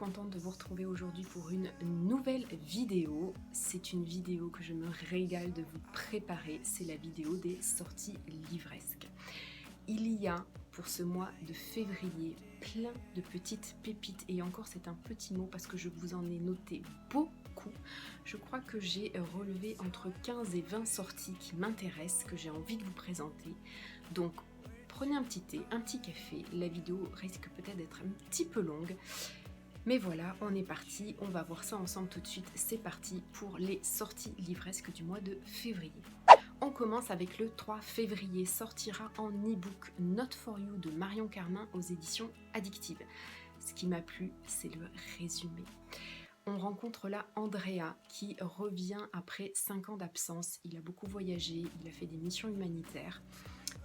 contente de vous retrouver aujourd'hui pour une nouvelle vidéo. C'est une vidéo que je me régale de vous préparer, c'est la vidéo des sorties livresques. Il y a pour ce mois de février plein de petites pépites, et encore c'est un petit mot parce que je vous en ai noté beaucoup. Je crois que j'ai relevé entre 15 et 20 sorties qui m'intéressent, que j'ai envie de vous présenter. Donc prenez un petit thé, un petit café, la vidéo risque peut-être d'être un petit peu longue. Mais voilà, on est parti, on va voir ça ensemble tout de suite. C'est parti pour les sorties livresques du mois de février. On commence avec le 3 février, sortira en e-book Not For You de Marion Carmin aux éditions Addictive. Ce qui m'a plu, c'est le résumé. On rencontre là Andrea qui revient après 5 ans d'absence. Il a beaucoup voyagé, il a fait des missions humanitaires.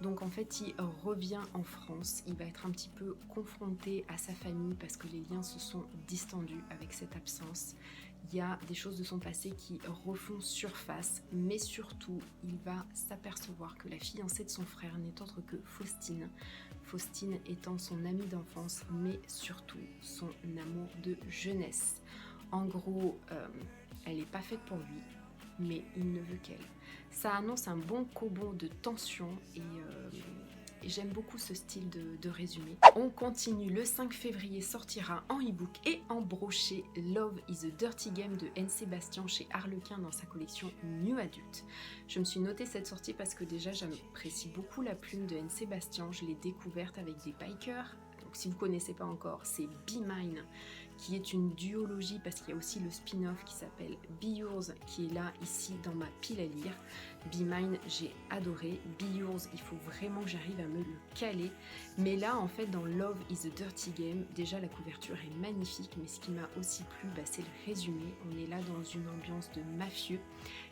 Donc en fait, il revient en France, il va être un petit peu confronté à sa famille parce que les liens se sont distendus avec cette absence. Il y a des choses de son passé qui refont surface, mais surtout, il va s'apercevoir que la fiancée de son frère n'est autre que Faustine. Faustine étant son amie d'enfance, mais surtout son amour de jeunesse. En gros, elle n'est pas faite pour lui, mais il ne veut qu'elle. Ça annonce un bon cobon de tension et j'aime beaucoup ce style de résumé. On continue, le 5 février sortira en e-book et en brochet Love is a Dirty Game de N. Sébastien chez Harlequin dans sa collection New Adult. Je me suis noté cette sortie parce que déjà j'apprécie beaucoup la plume de N. Sébastien, je l'ai découverte avec des bikers. Donc si vous ne connaissez pas encore, c'est Be Mine, qui est une duologie parce qu'il y a aussi le spin-off qui s'appelle Be Yours qui est là ici dans ma pile à lire. Be Mine, j'ai adoré. Be Yours, il faut vraiment que j'arrive à me le caler. Mais là en fait dans Love is a Dirty Game, déjà la couverture est magnifique, mais ce qui m'a aussi plu, c'est le résumé. On est là dans une ambiance de mafieux.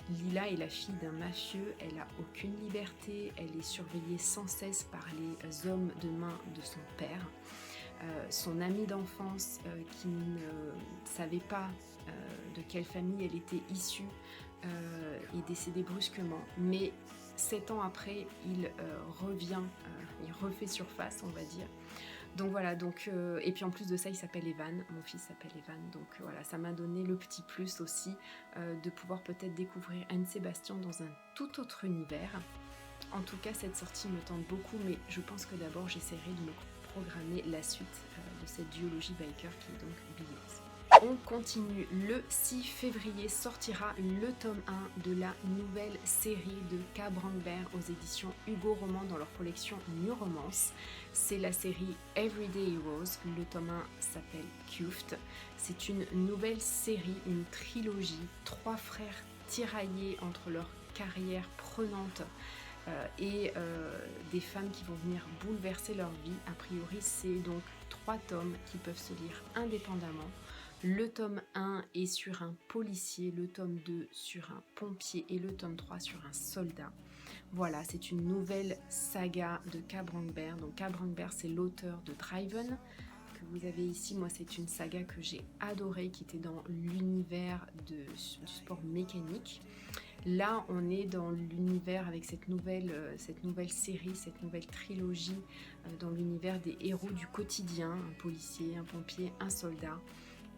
Lila est la fille d'un mafieux, elle n'a aucune liberté, elle est surveillée sans cesse par les hommes de main de son père. Son amie d'enfance qui ne savait pas de quelle famille elle était issue est décédée brusquement, mais 7 ans après il revient, il refait surface on va dire. Donc voilà, et puis en plus de ça il s'appelle Evan, mon fils s'appelle Evan, donc voilà, ça m'a donné le petit plus aussi de pouvoir peut-être découvrir Anne Sébastien dans un tout autre univers. En tout cas cette sortie me tente beaucoup, mais je pense que d'abord j'essaierai de me programmer la suite de cette duologie biker qui est donc Be Yours. On continue, le 6 février sortira le tome 1 de la nouvelle série de K. Brandberg aux éditions Hugo Roman dans leur collection New Romance. C'est la série Everyday Heroes, le tome 1 s'appelle Cuffed. C'est une nouvelle série, une trilogie, 3 frères tiraillés entre leur carrière prenante et des femmes qui vont venir bouleverser leur vie. A priori, c'est donc 3 tomes qui peuvent se lire indépendamment. Le tome 1 est sur un policier, le tome 2 sur un pompier et le tome 3 sur un soldat. Voilà, c'est une nouvelle saga de K. Brandberg. Donc K. Brandberg, c'est l'auteur de Driven que vous avez ici. Moi, c'est une saga que j'ai adorée, qui était dans l'univers du sport mécanique. Là, on est dans l'univers avec cette nouvelle série, cette nouvelle trilogie, dans l'univers des héros du quotidien, un policier, un pompier, un soldat.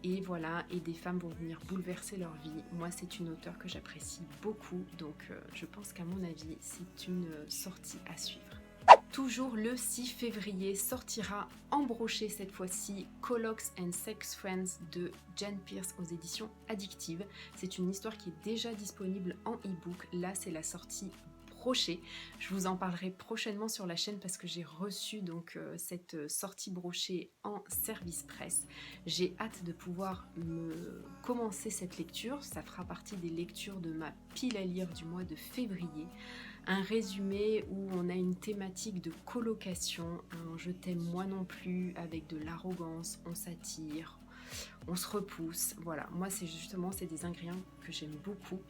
Et voilà, et des femmes vont venir bouleverser leur vie. Moi, c'est une auteure que j'apprécie beaucoup, donc je pense qu'à mon avis, c'est une sortie à suivre. Toujours le 6 février sortira en brochet cette fois-ci Colloques and Sex Friends de Jen Pierce aux éditions Addictive. C'est une histoire qui est déjà disponible en e-book. Là, c'est la sortie brochet. Je vous en parlerai prochainement sur la chaîne parce que j'ai reçu donc cette sortie brochet en service presse. J'ai hâte de pouvoir commencer cette lecture. Ça fera partie des lectures de ma pile à lire du mois de février. Un résumé où on a une thématique de colocation, un je t'aime moi non plus, avec de l'arrogance, on s'attire, on se repousse. Voilà, moi c'est des ingrédients que j'aime beaucoup.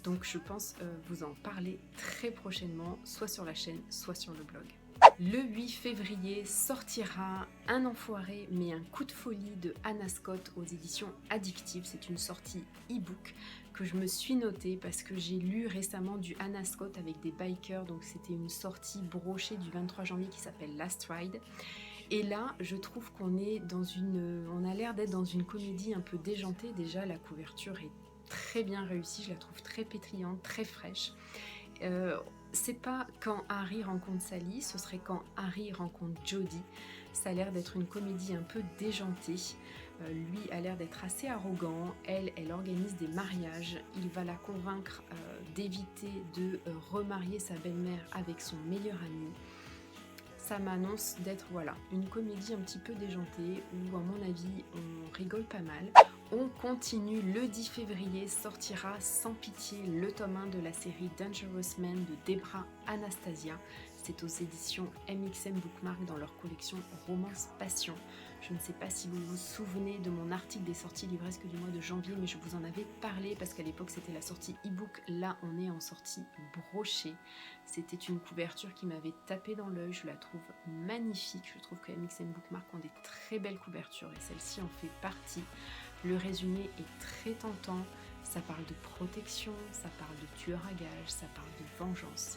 Donc je pense vous en parler très prochainement, soit sur la chaîne, soit sur le blog. Le 8 février sortira Un enfoiré mais un coup de folie de Anna Scott aux éditions Addictive. C'est une sortie e-book que je me suis notée parce que j'ai lu récemment du Anna Scott avec des bikers. Donc c'était une sortie brochée du 23 janvier qui s'appelle Last Ride. Et là, je trouve qu'on est on a l'air d'être dans une comédie un peu déjantée. Déjà, la couverture est très bien réussie, je la trouve très pétillante, très fraîche. C'est pas quand Harry rencontre Sally, ce serait quand Harry rencontre Jodie. Ça a l'air d'être une comédie un peu déjantée. Lui a l'air d'être assez arrogant. Elle organise des mariages. Il va la convaincre d'éviter de remarier sa belle-mère avec son meilleur ami. Ça m'annonce d'être une comédie un petit peu déjantée où à mon avis on rigole pas mal. On continue, le 10 février sortira sans pitié le tome 1 de la série Dangerous Men de Debra Anastasia. C'est aux éditions MXM Bookmark dans leur collection Romance Passion. Je ne sais pas si vous vous souvenez de mon article des sorties livresques du mois de janvier, mais je vous en avais parlé parce qu'à l'époque c'était la sortie e-book. Là on est en sortie brochée. C'était une couverture qui m'avait tapé dans l'œil, je la trouve magnifique. Je trouve que MXM Bookmark ont des très belles couvertures et celle-ci en fait partie. Le résumé est très tentant, ça parle de protection, ça parle de tueur à gages, ça parle de vengeance.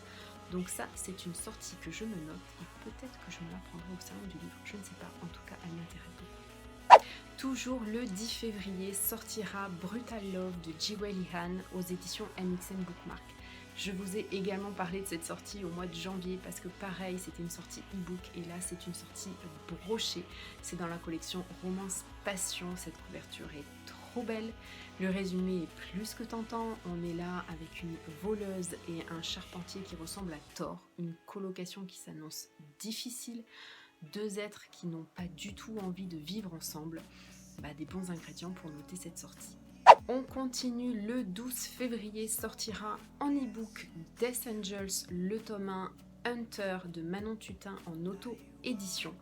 Donc ça, c'est une sortie que je me note et peut-être que je me la prendrai au salon du livre, je ne sais pas, en tout cas elle m'intéresse beaucoup. Toujours le 10 février sortira Brutal Love de Jiwei Han aux éditions MXM Bookmark. Je vous ai également parlé de cette sortie au mois de janvier parce que pareil, c'était une sortie e-book et là c'est une sortie brochée. C'est dans la collection Romance Passion, cette couverture est trop belle. Le résumé est plus que tentant, on est là avec une voleuse et un charpentier qui ressemble à Thor, une colocation qui s'annonce difficile, deux êtres qui n'ont pas du tout envie de vivre ensemble. Des bons ingrédients pour noter cette sortie. On continue, le 12 février sortira en e-book Death Angels, le tome 1 Hunter de Manon Tutin en auto-édition.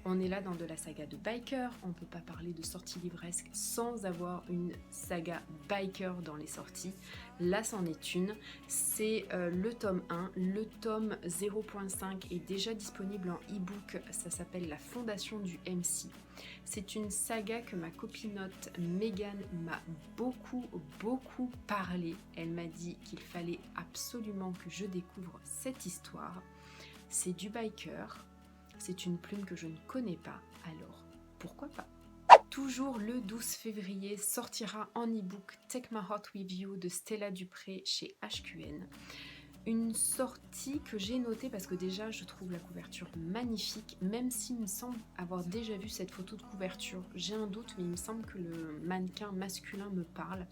On est là dans de la saga de biker, on ne peut pas parler de sortie livresque sans avoir une saga biker dans les sorties. Là c'en est une, c'est le tome 1, le tome 0.5 est déjà disponible en e-book, ça s'appelle La Fondation du MC. C'est une saga que ma copinote Megan m'a beaucoup parlé. Elle m'a dit qu'il fallait absolument que je découvre cette histoire. C'est du biker, c'est une plume que je ne connais pas, alors pourquoi pas. Toujours le 12 février sortira en e-book Take My Heart With You de Stella Dupré chez HQN. Une sortie que j'ai notée parce que déjà je trouve la couverture magnifique, même s'il me semble avoir déjà vu cette photo de couverture. J'ai un doute, mais il me semble que le mannequin masculin me parle.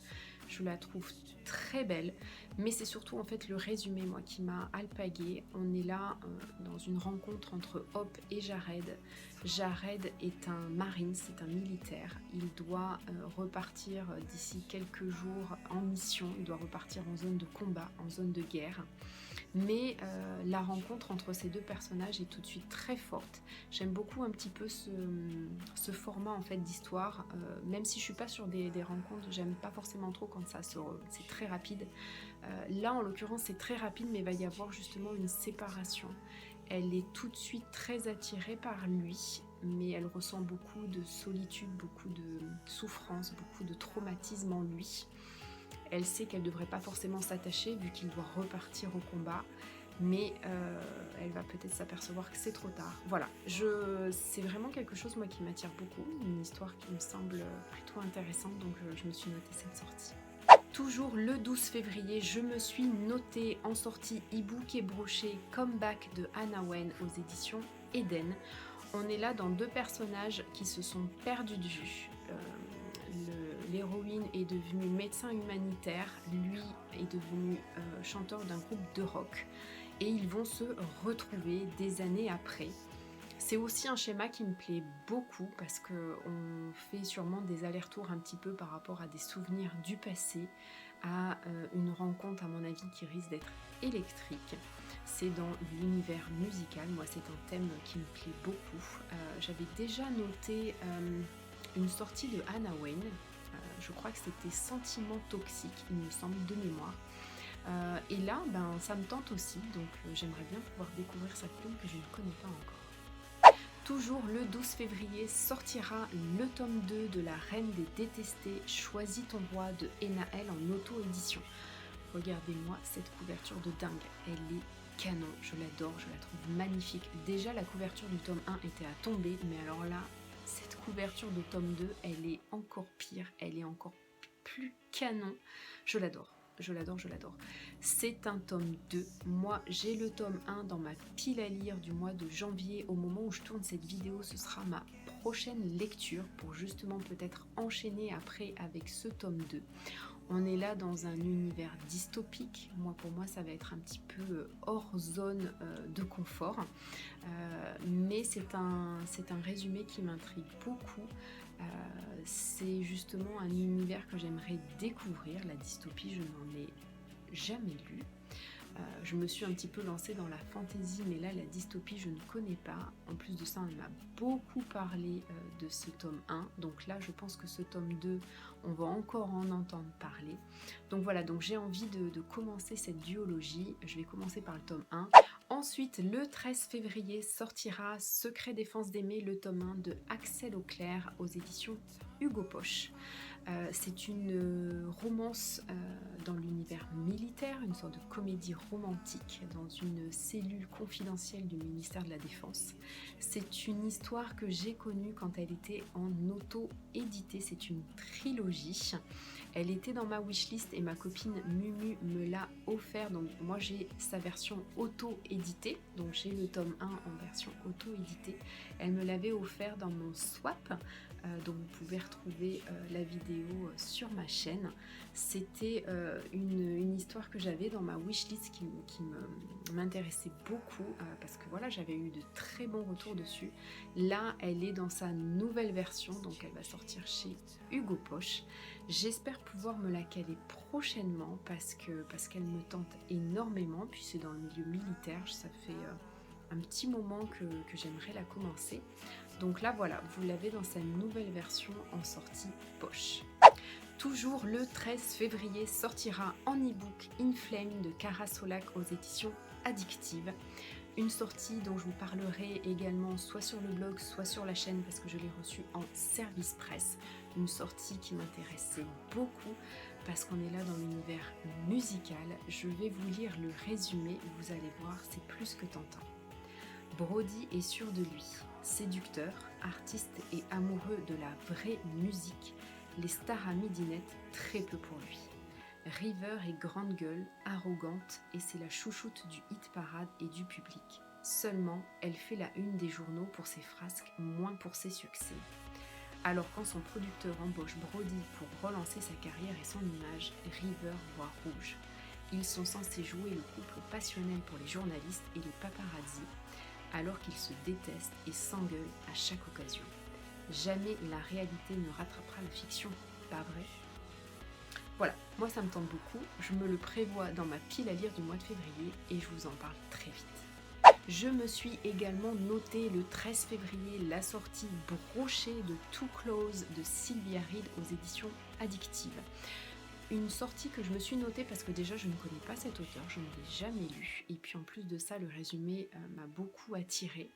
Je la trouve très belle, mais c'est surtout en fait le résumé moi qui m'a alpaguée. On est là dans une rencontre entre Hope et Jared. Jared est un marine, c'est un militaire. Il doit repartir d'ici quelques jours en mission. Il doit repartir en zone de combat, en zone de guerre. Mais la rencontre entre ces deux personnages est tout de suite très forte. J'aime beaucoup un petit peu ce format en fait d'histoire. Même si je suis pas sur des rencontres, j'aime pas forcément trop quand c'est très rapide. Là en l'occurrence c'est très rapide, mais il va y avoir justement une séparation. Elle est tout de suite très attirée par lui, mais elle ressent beaucoup de solitude, beaucoup de souffrance, beaucoup de traumatisme en lui. Elle sait qu'elle ne devrait pas forcément s'attacher vu qu'il doit repartir au combat, mais elle va peut-être s'apercevoir que c'est trop tard. Voilà, c'est vraiment quelque chose moi qui m'attire beaucoup, une histoire qui me semble plutôt intéressante, donc je me suis notée cette sortie. Toujours le 12 février, je me suis notée en sortie e-book et brochée Comeback de Hannah Wen aux éditions Eden. On est là dans deux personnages qui se sont perdus de vue. L'héroïne est devenue médecin humanitaire, lui est devenu chanteur d'un groupe de rock et ils vont se retrouver des années après. C'est aussi un schéma qui me plaît beaucoup parce qu'on fait sûrement des allers-retours un petit peu par rapport à des souvenirs du passé, à une rencontre à mon avis qui risque d'être électrique. C'est dans l'univers musical, moi c'est un thème qui me plaît beaucoup. J'avais déjà noté une sortie de Hannah Wen, je crois que c'était Sentiments toxiques, il me semble, de mémoire. Et là, ça me tente aussi, donc j'aimerais bien pouvoir découvrir cette plume que je ne connais pas encore. Toujours le 12 février sortira le tome 2 de La Reine des Détestés, Choisis ton roi de Enaël en auto-édition. Regardez-moi cette couverture de dingue, elle est canon, je l'adore, je la trouve magnifique. Déjà la couverture du tome 1 était à tomber, mais alors là, cette couverture de tome 2, elle est encore pire, elle est encore plus canon. Je l'adore, je l'adore, je l'adore. C'est un tome 2. Moi, j'ai le tome 1 dans ma pile à lire du mois de janvier. Au moment où je tourne cette vidéo, ce sera ma prochaine lecture pour justement peut-être enchaîner après avec ce tome 2. On est là dans un univers dystopique. Pour moi, ça va être un petit peu hors zone de confort. Mais c'est un résumé qui m'intrigue beaucoup. C'est justement un univers que j'aimerais découvrir. La dystopie, je n'en ai jamais lu. Je me suis un petit peu lancée dans la fantaisie, mais là la dystopie je ne connais pas. En plus de ça, on m'a beaucoup parlé de ce tome 1, donc là je pense que ce tome 2, on va encore en entendre parler. Donc voilà, donc j'ai envie de commencer cette duologie. Je vais commencer par le tome 1. Ensuite, le 13 février sortira Secret défense d'aimer, le tome 1 de Axel Auclair aux éditions Hugo Poche. C'est une romance dans l'univers militaire, une sorte de comédie romantique dans une cellule confidentielle du ministère de la Défense. C'est une histoire que j'ai connue quand elle était en auto-édité, c'est une trilogie. Elle était dans ma wishlist et ma copine Mumu me l'a offert, donc moi j'ai sa version auto-éditée, donc j'ai le tome 1 en version auto-éditée. Elle me l'avait offert dans mon swap. Donc vous pouvez retrouver la vidéo sur ma chaîne. C'était une histoire que j'avais dans ma wishlist qui m'intéressait beaucoup parce que voilà, j'avais eu de très bons retours dessus. Là, elle est dans sa nouvelle version, donc elle va sortir chez Hugo Poche. J'espère pouvoir me la caler prochainement parce qu'elle me tente énormément. Puis c'est dans le milieu militaire, ça fait un petit moment que j'aimerais la commencer. Donc là voilà, vous l'avez dans sa nouvelle version en sortie poche. Toujours le 13 février sortira en e-book In Flame de Cara Solac aux éditions Addictive. Une sortie dont je vous parlerai également soit sur le blog, soit sur la chaîne parce que je l'ai reçue en service presse. Une sortie qui m'intéressait beaucoup parce qu'on est là dans l'univers musical. Je vais vous lire le résumé, vous allez voir, c'est plus que tentant. Brody est sûr de lui. Séducteur, artiste et amoureux de la vraie musique, les stars à midinette très peu pour lui. River est grande gueule, arrogante et c'est la chouchoute du hit parade et du public. Seulement, elle fait la une des journaux pour ses frasques, moins pour ses succès. Alors quand son producteur embauche Brody pour relancer sa carrière et son image, River voit rouge. Ils sont censés jouer le couple passionnel pour les journalistes et les paparazzi, alors qu'ils se détestent et s'engueulent à chaque occasion. Jamais la réalité ne rattrapera la fiction, pas vrai? Voilà, moi ça me tente beaucoup, je me le prévois dans ma pile à lire du mois de février et je vous en parle très vite. Je me suis également noté le 13 février la sortie brochée de Too Close de Sylvia Reed aux éditions Addictive. Une sortie que je me suis notée parce que déjà je ne connais pas cet auteur, je ne l'ai jamais lu et puis en plus de ça le résumé m'a beaucoup attirée.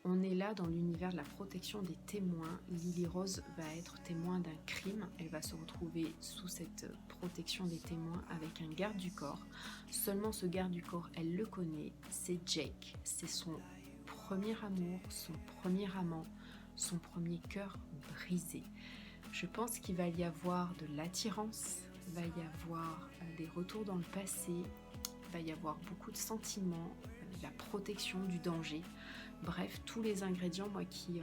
On est là dans l'univers de la protection des témoins. Lily Rose va être témoin d'un crime, elle va se retrouver sous cette protection des témoins avec un garde du corps. Seulement ce garde du corps, elle le connaît, c'est Jake, c'est son premier amour, son premier amant, son premier cœur brisé. Je pense qu'il va y avoir de l'attirance, il va y avoir des retours dans le passé, il va y avoir beaucoup de sentiments, de la protection, du danger. Bref, tous les ingrédients moi, qui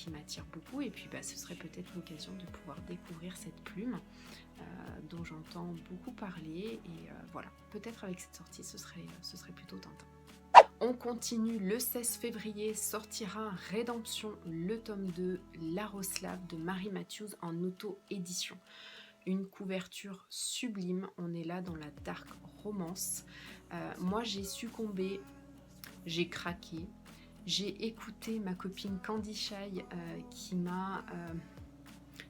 m'attirent beaucoup et puis ce serait peut-être l'occasion de pouvoir découvrir cette plume dont j'entends beaucoup parler et voilà, peut-être avec cette sortie ce serait plutôt tentant. On continue, le 16 février sortira Rédemption, le tome 2, Laroslav de Marie Matthews en auto-édition. Une couverture sublime, on est là dans la dark romance. Moi j'ai succombé, j'ai craqué, j'ai écouté ma copine Candy Shy qui m'a,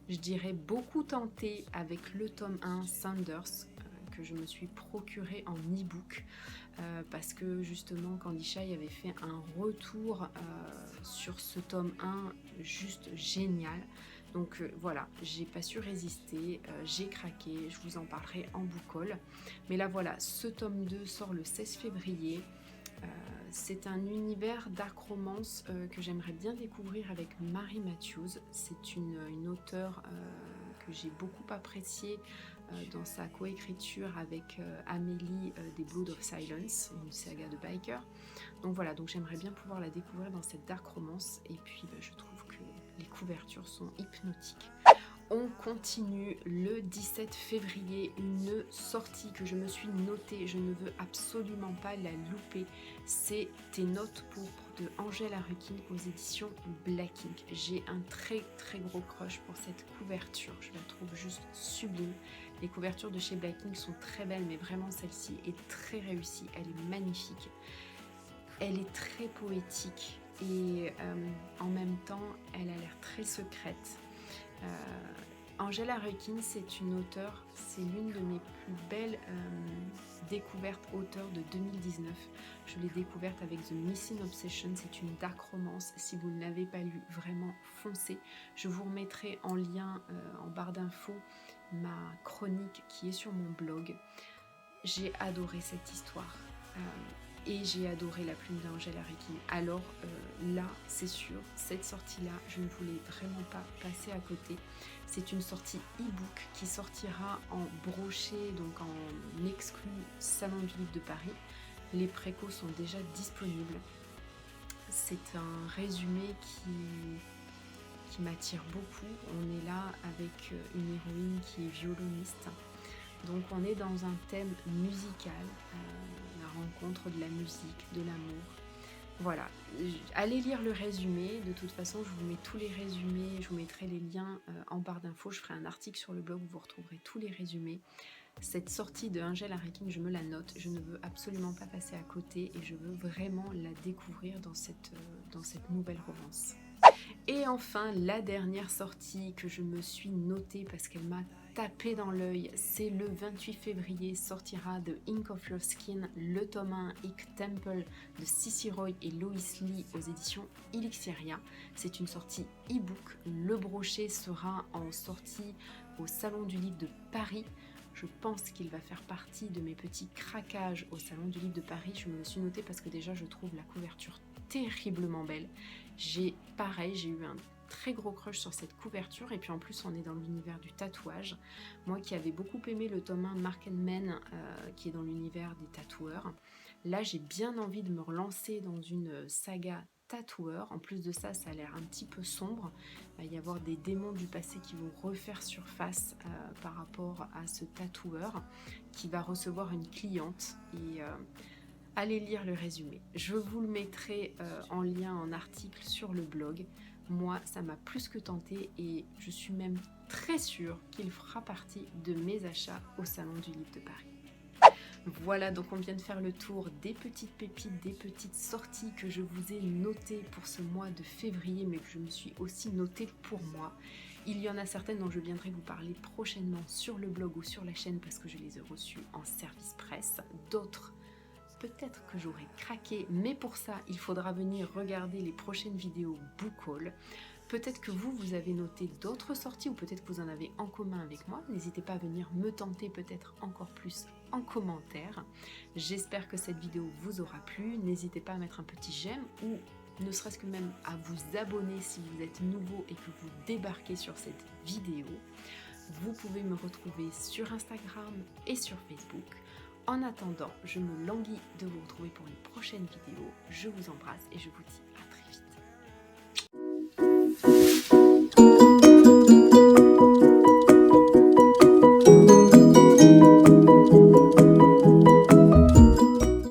je dirais, beaucoup tentée avec le tome 1 Sanders que je me suis procuré en e-book parce que justement Candy Shy avait fait un retour sur ce tome 1 juste génial. Donc voilà, j'ai pas su résister, j'ai craqué, je vous en parlerai en book haul. Mais là voilà, ce tome 2 sort le 16 février. C'est un univers dark romance que j'aimerais bien découvrir avec Mary Matthews. C'est une auteure que j'ai beaucoup appréciée dans sa coécriture avec Amélie des Blood of Silence, une saga de biker. Donc voilà, donc j'aimerais bien pouvoir la découvrir dans cette dark romance. Et puis je trouve que les couvertures sont hypnotiques. On continue le 17 février, une sortie que je me suis notée, je ne veux absolument pas la louper, c'est Tes notes pourpres de Angèle Arlequin aux éditions Black Ink. J'ai un très gros crush pour cette couverture, je la trouve juste sublime. Les couvertures de chez Black Ink sont très belles, mais vraiment celle-ci est très réussie, elle est magnifique. Elle est très poétique et en même temps, elle a l'air très secrète. Angèle Arlequin, c'est une auteure, c'est l'une de mes plus belles découvertes auteurs de 2019. Je l'ai découverte avec The Missing Obsession, c'est une dark romance. Si vous ne l'avez pas lu, vraiment foncez. Je vous remettrai en lien en barre d'infos ma chronique qui est sur mon blog. J'ai adoré cette histoire. Et j'ai adoré La plume d'Angèle Arlequin. Alors là, c'est sûr, cette sortie-là, je ne voulais vraiment pas passer à côté. C'est une sortie e-book qui sortira en brochet, donc en exclu Salon du Livre de Paris. Les précos sont déjà disponibles. C'est un résumé qui m'attire beaucoup. On est là avec une héroïne qui est violoniste. Donc on est dans un thème musical, la rencontre de la musique, de l'amour. Voilà, allez lire le résumé, de toute façon je vous mets tous les résumés, je vous mettrai les liens en barre d'infos, je ferai un article sur le blog où vous retrouverez tous les résumés. Cette sortie de Angèle Arlequin, je me la note, je ne veux absolument pas passer à côté et je veux vraiment la découvrir dans cette nouvelle romance. Et enfin, la dernière sortie que je me suis notée parce qu'elle m'a tapé dans l'œil, c'est le 28 février, sortira de Ink of Your Skin, le tome 1 Hic Temple de Cissy Roy et Lois Lee aux éditions Elixiria. C'est une sortie e-book, le brochet sera en sortie au Salon du Livre de Paris. Je pense qu'il va faire partie de mes petits craquages au Salon du Livre de Paris. Je me le suis noté parce que déjà je trouve la couverture terriblement belle. J'ai eu un très gros crush sur cette couverture et puis en plus on est dans l'univers du tatouage. Moi qui avais beaucoup aimé le tome 1 Mark & Men qui est dans l'univers des tatoueurs. Là j'ai bien envie de me relancer dans une saga tatoueur. En plus de ça, ça a l'air un petit peu sombre. Il va y avoir des démons du passé qui vont refaire surface par rapport à ce tatoueur qui va recevoir une cliente et allez lire le résumé. Je vous le mettrai en lien en article sur le blog. Moi, ça m'a plus que tenté et je suis même très sûre qu'il fera partie de mes achats au Salon du Livre de Paris. Voilà, donc on vient de faire le tour des petites pépites, des petites sorties que je vous ai notées pour ce mois de février, mais que je me suis aussi notée pour moi. Il y en a certaines dont je viendrai vous parler prochainement sur le blog ou sur la chaîne parce que je les ai reçues en service presse. D'autres, peut-être que j'aurai craqué, mais pour ça, il faudra venir regarder les prochaines vidéos book haul. Peut-être que vous avez noté d'autres sorties ou peut-être que vous en avez en commun avec moi. N'hésitez pas à venir me tenter peut-être encore plus en commentaire. J'espère que cette vidéo vous aura plu. N'hésitez pas à mettre un petit j'aime ou ne serait-ce que même à vous abonner si vous êtes nouveau et que vous débarquez sur cette vidéo. Vous pouvez me retrouver sur Instagram et sur Facebook. En attendant, je me languis de vous retrouver pour une prochaine vidéo. Je vous embrasse et je vous dis à très bientôt.